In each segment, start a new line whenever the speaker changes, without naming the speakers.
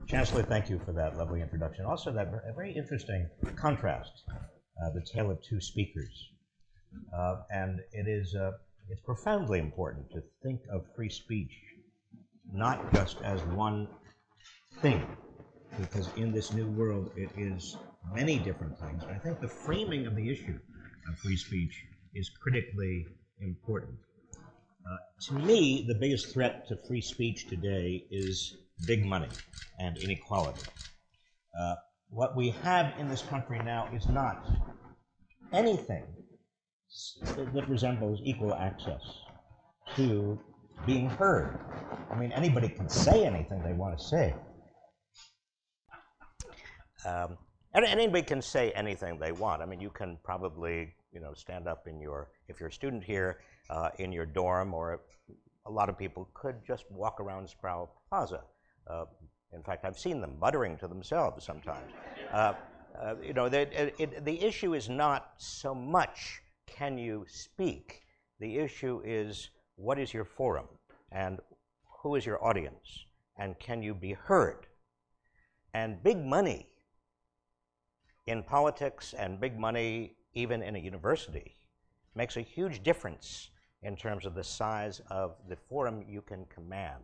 Chancellor, thank you for that lovely introduction. Also, that very interesting contrast, the tale of two speakers. And it's profoundly important to think of free speech not just as one thing, because in this new world it is many different things. I think the framing of the issue of free speech is critically important. To me, the biggest threat to free speech today is big money and inequality. What we have in this country now is not anything that resembles equal access to being heard. I mean, anybody can say anything they want to say. Anybody can say anything they want. I mean, you can probably, stand up if you're a student here, in your dorm, or a lot of people could just walk around Sproul Plaza. In fact, I've seen them muttering to themselves sometimes. The issue is not so much can you speak. The issue is what is your forum and who is your audience and can you be heard? And big money in politics and big money even in a university makes a huge difference in terms of the size of the forum you can command.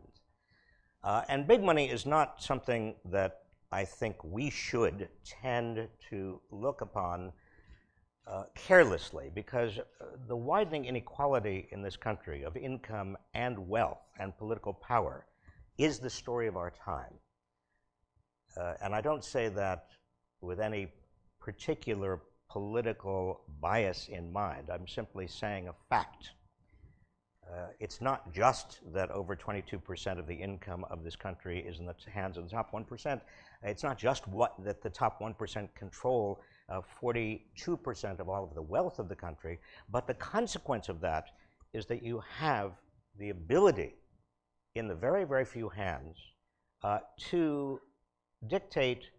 And big money is not something that I think we should tend to look upon carelessly, because the widening inequality in this country of income and wealth and political power is the story of our time. And I don't say that with any particular political bias in mind. I'm simply saying a fact. It's not just that over 22% of the income of this country is in the hands of the top 1%. It's not just that the top 1% control 42% of all of the wealth of the country, but the consequence of that is that you have the ability in the very, very few hands to dictate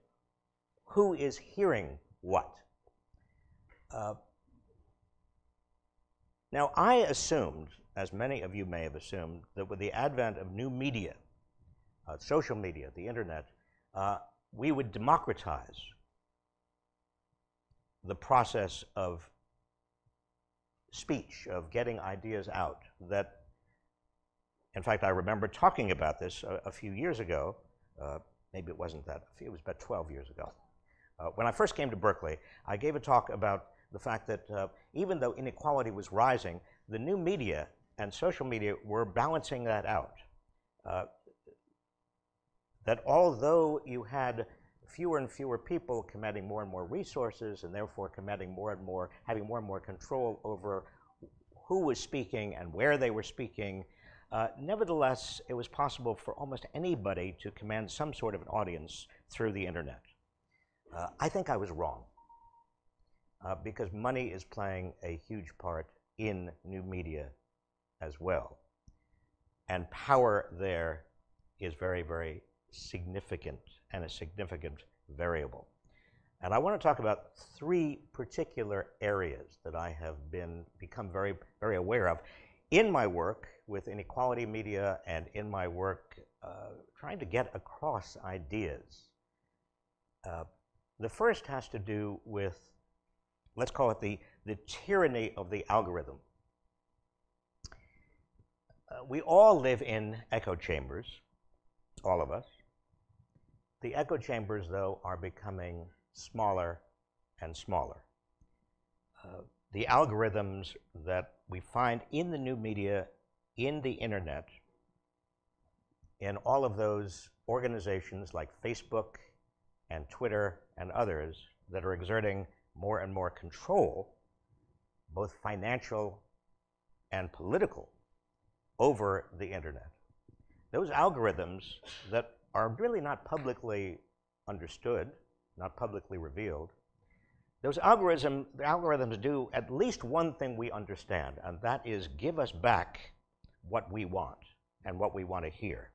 who is hearing what. Now, I assumed, as many of you may have assumed, that with the advent of new media, social media, the internet, we would democratize the process of speech, of getting ideas out. That, in fact, I remember talking about this a few years ago. Maybe it wasn't that, it was about 12 years ago. When I first came to Berkeley, I gave a talk about the fact that even though inequality was rising, the new media and social media were balancing that out. That although you had fewer and fewer people commanding more and more resources, and therefore having more and more control over who was speaking and where they were speaking, nevertheless, it was possible for almost anybody to command some sort of an audience through the internet. I think I was wrong, because money is playing a huge part in new media as well. And power there is very, very significant, and a significant variable. And I want to talk about three particular areas that I have become very, very aware of in my work with inequality media and in my work trying to get across ideas. The first has to do with, let's call it the tyranny of the algorithm. We all live in echo chambers, all of us. The echo chambers, though, are becoming smaller and smaller. The algorithms that we find in the new media, in the internet, in all of those organizations like Facebook and Twitter and others that are exerting more and more control, both financial and political, over the internet. Those algorithms that are really not publicly understood, not publicly revealed, those algorithms do at least one thing we understand, and that is give us back what we want and what we want to hear.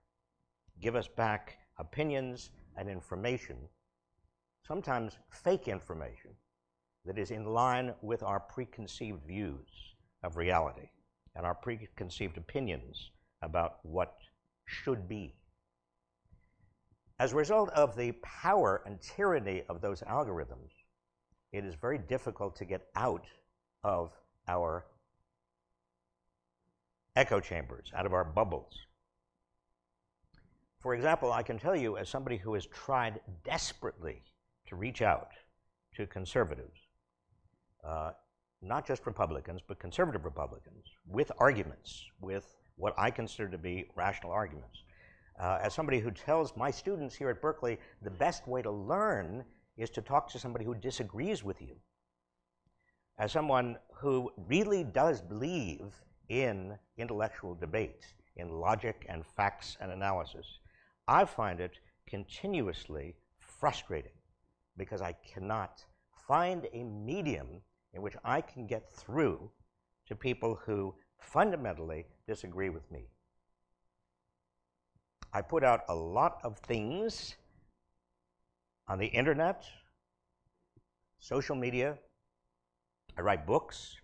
Give us back opinions and information, sometimes fake information, that is in line with our preconceived views of reality and our preconceived opinions about what should be. As a result of the power and tyranny of those algorithms, it is very difficult to get out of our echo chambers, out of our bubbles. For example, I can tell you, as somebody who has tried desperately to reach out to conservatives, not just Republicans, but conservative Republicans, with arguments, with what I consider to be rational arguments. As somebody who tells my students here at Berkeley, the best way to learn is to talk to somebody who disagrees with you. As someone who really does believe in intellectual debate, in logic and facts and analysis, I find it continuously frustrating because I cannot find a medium in which I can get through to people who fundamentally disagree with me. I put out a lot of things on the internet, social media. I write books.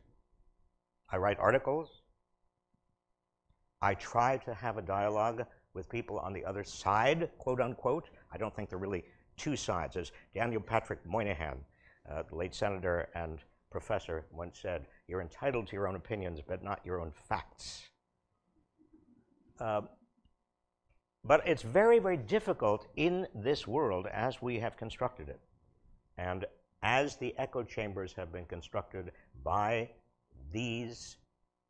I write articles. I try to have a dialogue with people on the other side, quote unquote. I don't think there are really two sides. As Daniel Patrick Moynihan, the late senator and professor, once said, "You're entitled to your own opinions, but not your own facts." But it's very, very difficult in this world as we have constructed it, and as the echo chambers have been constructed by these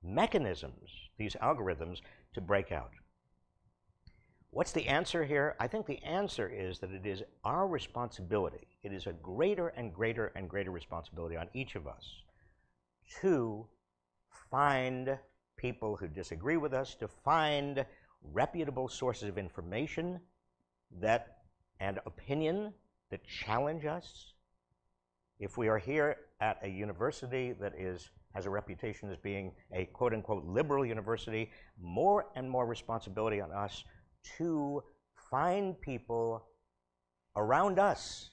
mechanisms, these algorithms, to break out. What's the answer here? I think the answer is that it is our responsibility. It is a greater and greater and greater responsibility on each of us to find people who disagree with us, to find reputable sources of information and opinion that challenge us. If we are here at a university that has a reputation as being a quote-unquote liberal university, more and more responsibility on us to find people around us,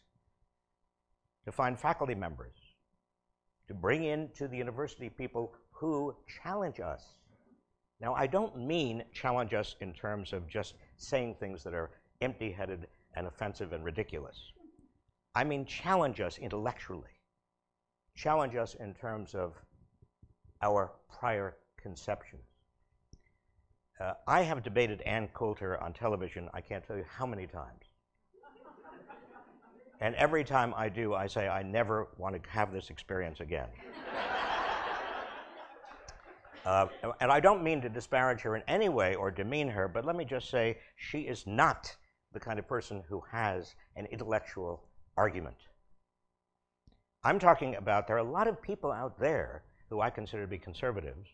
to find faculty members, to bring into the university people who challenge us. Now, I don't mean challenge us in terms of just saying things that are empty-headed and offensive and ridiculous. I mean challenge us intellectually, challenge us in terms of our prior conceptions. I have debated Ann Coulter on television, I can't tell you how many times. And every time I do, I say, I never want to have this experience again. And I don't mean to disparage her in any way or demean her, but let me just say she is not the kind of person who has an intellectual argument. I'm talking about, there are a lot of people out there who I consider to be conservatives,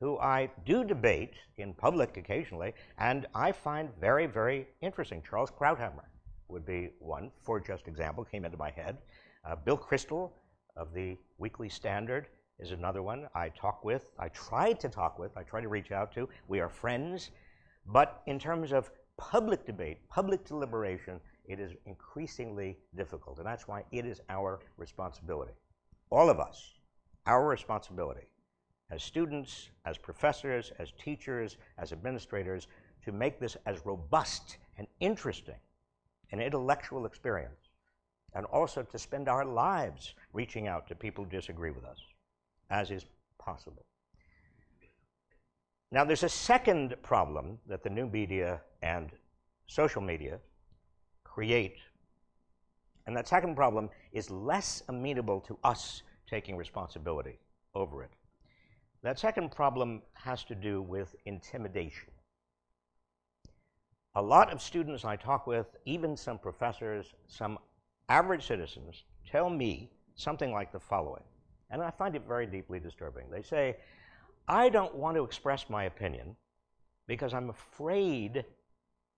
who I do debate in public occasionally, and I find very, very interesting. Charles Krauthammer would be one, for just example, came into my head. Bill Kristol of the Weekly Standard is another one I try to reach out to. We are friends. But in terms of public debate, public deliberation, it is increasingly difficult. And that's why it is our responsibility, all of us, our responsibility as students, as professors, as teachers, as administrators, to make this as robust and interesting an intellectual experience, and also to spend our lives reaching out to people who disagree with us, as is possible. Now, there's a second problem that the new media and social media create, and that second problem is less amenable to us taking responsibility over it. That second problem has to do with intimidation. A lot of students I talk with, even some professors, some average citizens, tell me something like the following, and I find it very deeply disturbing. They say, I don't want to express my opinion because I'm afraid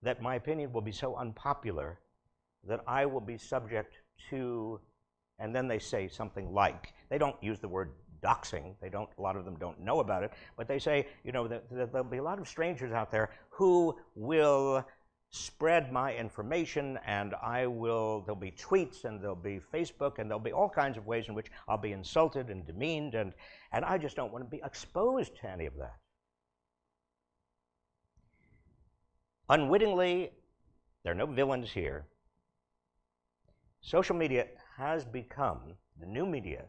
that my opinion will be so unpopular that I will be subject to, and then they say something like, they don't use the word doxing, a lot of them don't know about it, but they say, that there'll be a lot of strangers out there who will spread my information, and there'll be tweets, and there'll be Facebook, and there'll be all kinds of ways in which I'll be insulted and demeaned, and I just don't want to be exposed to any of that. Unwittingly, There are no villains here. Social media has become, the new media,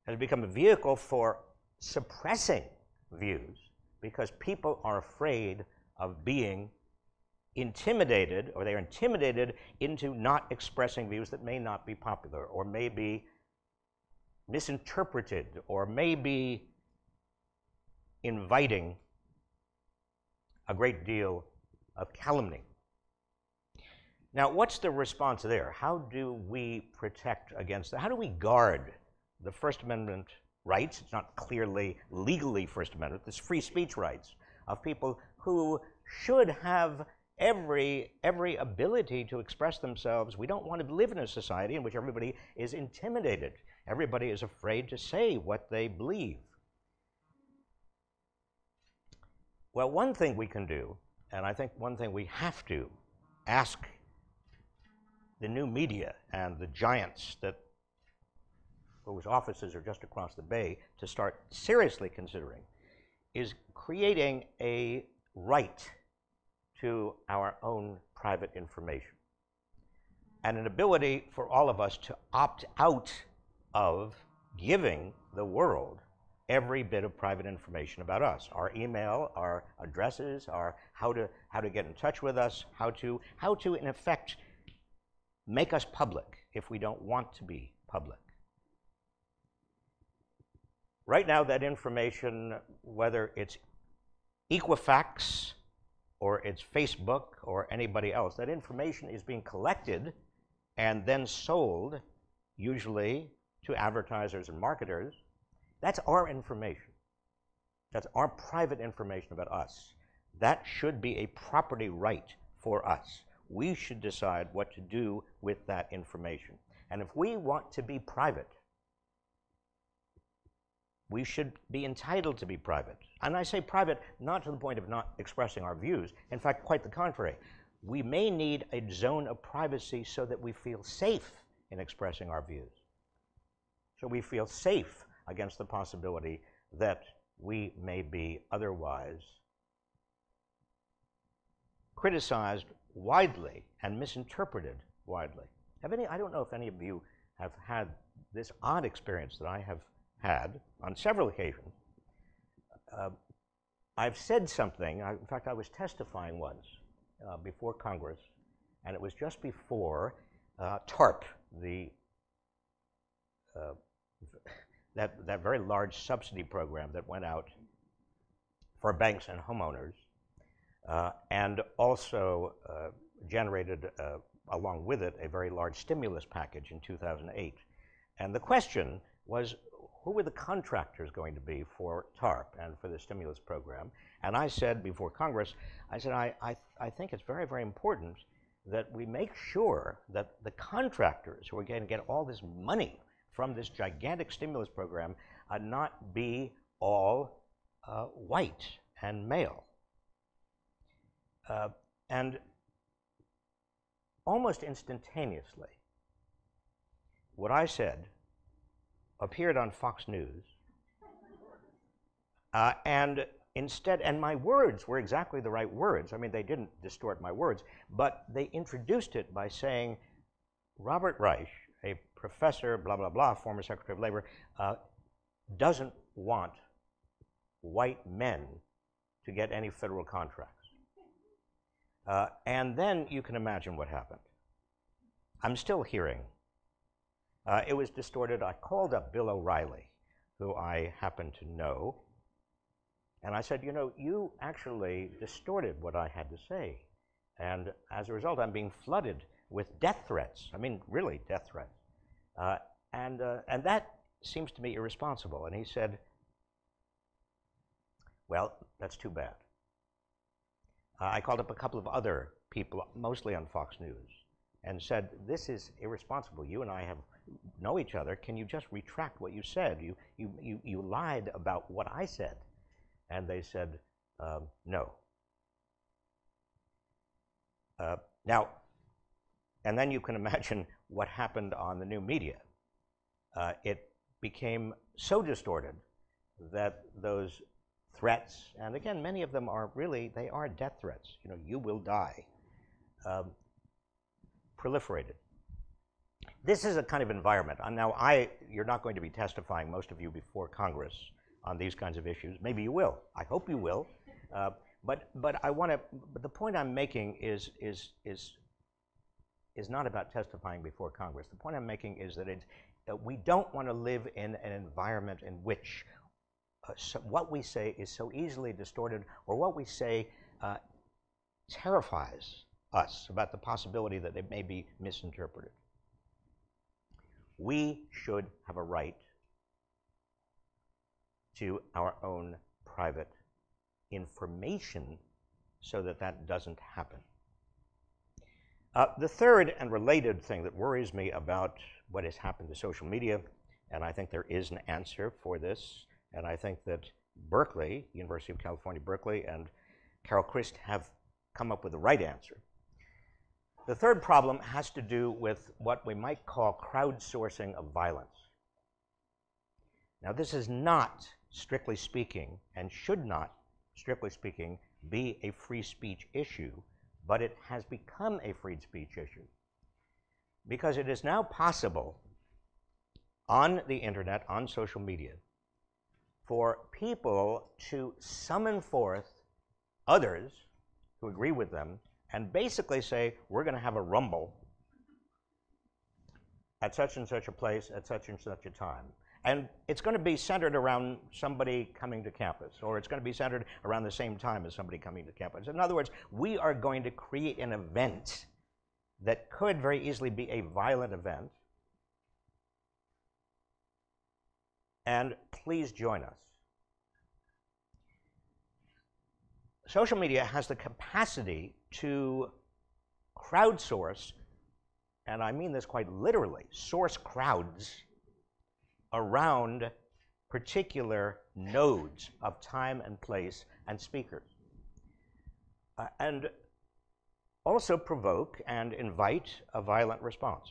has become a vehicle for suppressing views because people are afraid of being intimidated, or they are intimidated into not expressing views that may not be popular, or may be misinterpreted, or may be inviting a great deal of calumny. Now, what's the response there? How do we protect against that? How do we guard the First Amendment rights? It's not clearly legally First Amendment, it's free speech rights of people who should have every ability to express themselves. We don't want to live in a society in which everybody is intimidated. Everybody is afraid to say what they believe. Well, one thing we can do, and I think one thing we have to ask the new media and the giants that whose offices are just across the bay to start seriously considering is creating a right to our own private information and an ability for all of us to opt out of giving the world every bit of private information about us, our email, our addresses, our how to get in touch with us, how to in effect make us public if we don't want to be public. Right now, that information, whether it's Equifax or it's Facebook or anybody else, that information is being collected and then sold, usually to advertisers and marketers. That's our information. That's our private information about us. That should be a property right for us. We should decide what to do with that information. And if we want to be private, we should be entitled to be private. And I say private not to the point of not expressing our views. In fact, quite the contrary. We may need a zone of privacy so that we feel safe in expressing our views. So we feel safe against the possibility that we may be otherwise criticized widely and misinterpreted widely. I don't know if any of you have had this odd experience that I have had on several occasions. I've said something, in fact, I was testifying once before Congress, and it was just before TARP, that very large subsidy program that went out for banks and homeowners, and also generated, along with it, a very large stimulus package in 2008. And the question was, who were the contractors going to be for TARP and for the stimulus program? And I said before Congress, I said, I think it's very, very important that we make sure that the contractors who are going to get all this money from this gigantic stimulus program not be all white and male. And almost instantaneously, what I said appeared on Fox News, and my words were exactly the right words. I mean, they didn't distort my words, but they introduced it by saying, Robert Reich, a professor, blah, blah, blah, former Secretary of Labor, doesn't want white men to get any federal contracts. And then you can imagine what happened. I'm still hearing. It was distorted. I called up Bill O'Reilly, who I happen to know, and I said, you know, you actually distorted what I had to say. And as a result, I'm being flooded with death threats. I mean, really death threats. And that seems to me irresponsible. And he said, well, that's too bad. I called up a couple of other people, mostly on Fox News, and said, this is irresponsible. You and I know each other. Can you just retract what you said? You lied about what I said. And they said, no. Now, and then you can imagine what happened on the new media. It became so distorted that those threats, and again, many of them are really, they are death threats. You know, you will die. proliferated. This is a kind of environment. Now, you're not going to be testifying, most of you, before Congress on these kinds of issues. Maybe you will. I hope you will. But the point I'm making is not about testifying before Congress. The point I'm making is that we don't want to live in an environment in which what we say is so easily distorted, or what we say terrifies us about the possibility that it may be misinterpreted. We should have a right to our own private information so that that doesn't happen. The third and related thing that worries me about what has happened to social media, and I think there is an answer for this, and I think that Berkeley, University of California, Berkeley, and Carol Christ have come up with the right answer. The third problem has to do with what we might call crowdsourcing of violence. Now, this is not, strictly speaking, and should not, strictly speaking, be a free speech issue, but it has become a free speech issue because it is now possible on the internet, on social media, for people to summon forth others who agree with them and basically say, we're going to have a rumble at such and such a place at such and such a time. And it's going to be centered around somebody coming to campus, or it's going to be centered around the same time as somebody coming to campus. In other words, we are going to create an event that could very easily be a violent event. And please join us. Social media has the capacity to crowdsource, and I mean this quite literally, source crowds around particular nodes of time and place and speakers. And also provoke and invite a violent response.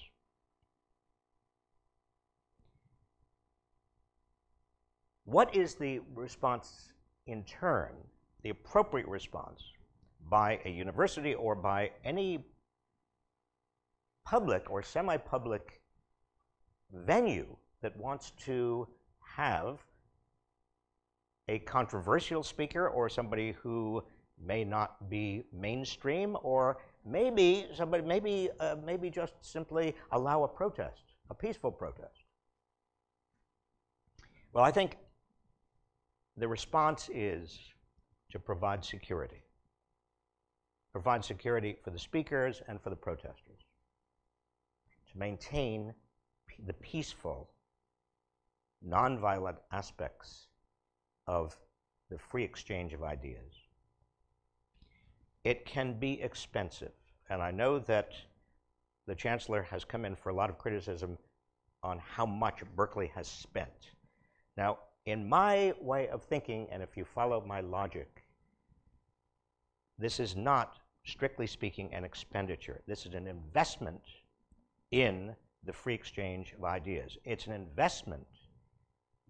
What is the response in turn, the appropriate response by a university or by any public or semi-public venue that wants to have a controversial speaker or somebody who may not be mainstream, or maybe somebody, maybe just simply allow a protest, a peaceful protest? Well, I think the response is to provide security. Provide security for the speakers and for the protesters. To maintain the peaceful, nonviolent aspects of the free exchange of ideas. It can be expensive, and I know that the Chancellor has come in for a lot of criticism on how much Berkeley has spent. Now, in my way of thinking, and if you follow my logic, this is not, strictly speaking, an expenditure. This is an investment in the free exchange of ideas. It's an investment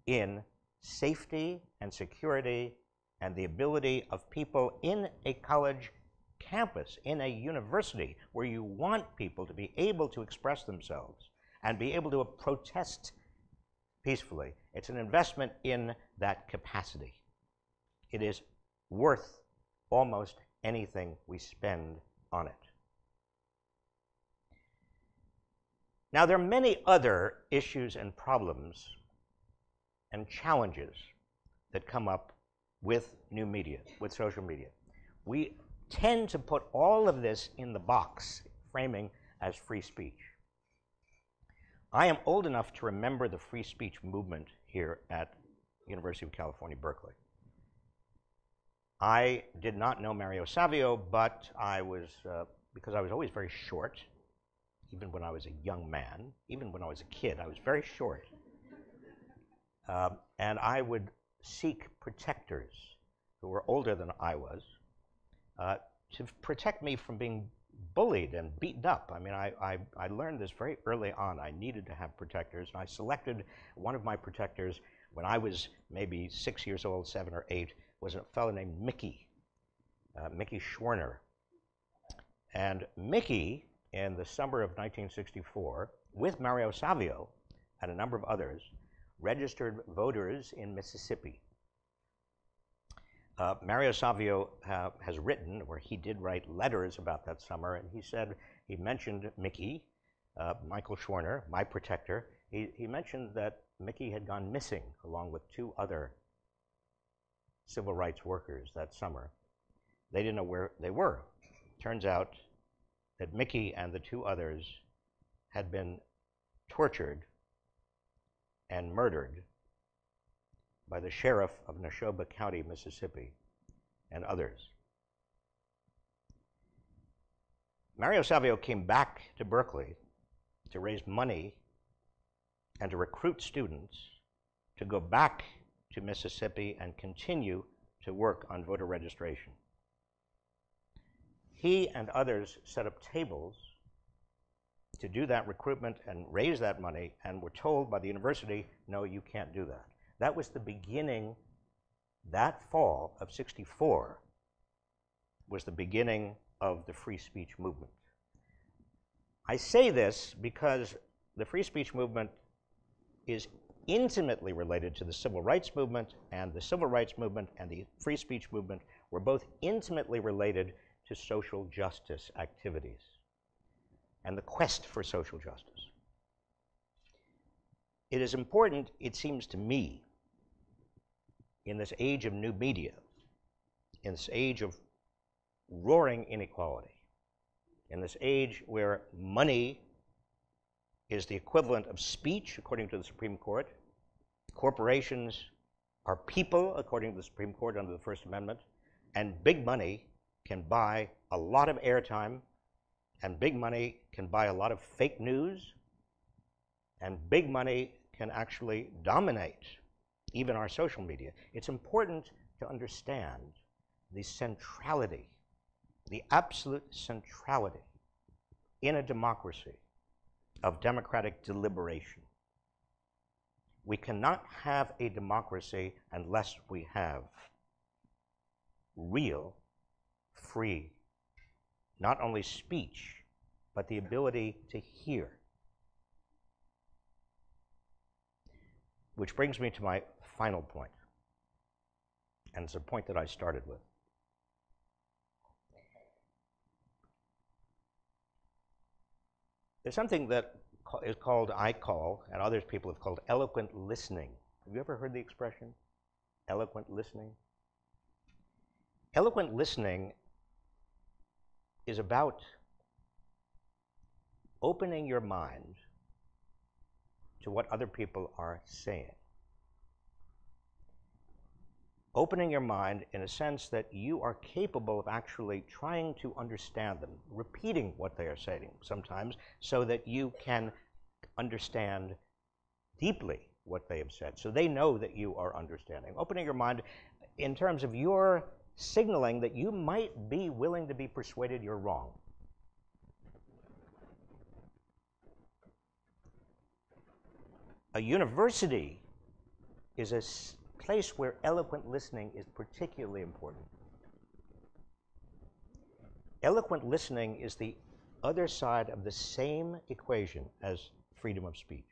in safety and security and the ability of people in a college campus, in a university, where you want people to be able to express themselves and be able to protest peacefully. It's an investment in that capacity. It is worth almost anything we spend on it. Now, there are many other issues and problems and challenges that come up with new media, with social media. We tend to put all of this in the box, framing as free speech. I am old enough to remember the free speech movement here at University of California, Berkeley. I did not know Mario Savio, but I was, because I was always very short, even when I was a young man, even when I was a kid, I was very short. And I would seek protectors who were older than I was to protect me from being bullied and beaten up. I mean, I learned this very early on. I needed to have protectors, and I selected one of my protectors when I was maybe 6 years old, 7 or 8, was a fellow named Mickey Schwerner. And Mickey, in the summer of 1964, with Mario Savio and a number of others, registered voters in Mississippi. Mario Savio has written, or he did write letters about that summer, and he said, he mentioned Mickey, Michael Schwerner, my protector. He mentioned that Mickey had gone missing along with 2 other civil rights workers that summer. They didn't know where they were. Turns out that Mickey and the 2 others had been tortured and murdered by the sheriff of Neshoba County, Mississippi, and others. Mario Savio came back to Berkeley to raise money and to recruit students to go back to Mississippi and continue to work on voter registration. He and others set up tables to do that recruitment and raise that money, and were told by the university, no, you can't do that. That was the beginning, that fall of '64 was the beginning of the free speech movement. I say this because the free speech movement is intimately related to the civil rights movement, and the civil rights movement and the free speech movement were both intimately related to social justice activities and the quest for social justice. It is important, it seems to me, in this age of new media, in this age of roaring inequality, in this age where money is the equivalent of speech, according to the Supreme Court, corporations are people, according to the Supreme Court under the First Amendment, and big money can buy a lot of airtime, and big money can buy a lot of fake news, and big money can actually dominate even our social media. It's important to understand the centrality, the absolute centrality in a democracy of democratic deliberation. We cannot have a democracy unless we have real, free, not only speech, but the ability to hear. Which brings me to my final point, and it's a point that I started with. There's something that is called, I call, and others people have called, eloquent listening. Have you ever heard the expression, eloquent listening? Eloquent listening is about opening your mind to what other people are saying. Opening your mind in a sense that you are capable of actually trying to understand them, repeating what they are saying sometimes, so that you can understand deeply what they have said, so they know that you are understanding. Opening your mind in terms of your signaling that you might be willing to be persuaded you're wrong. A university is a place where eloquent listening is particularly important. Eloquent listening is the other side of the same equation as freedom of speech.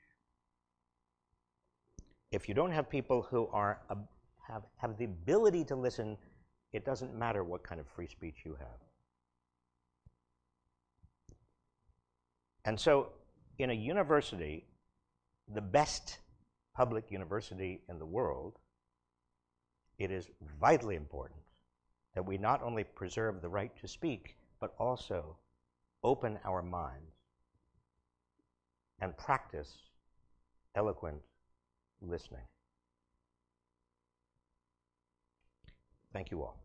If you don't have people who are have the ability to listen, it doesn't matter what kind of free speech you have. And so in a university, the best public university in the world, it is vitally important that we not only preserve the right to speak, but also open our minds and practice eloquent listening. Thank you all.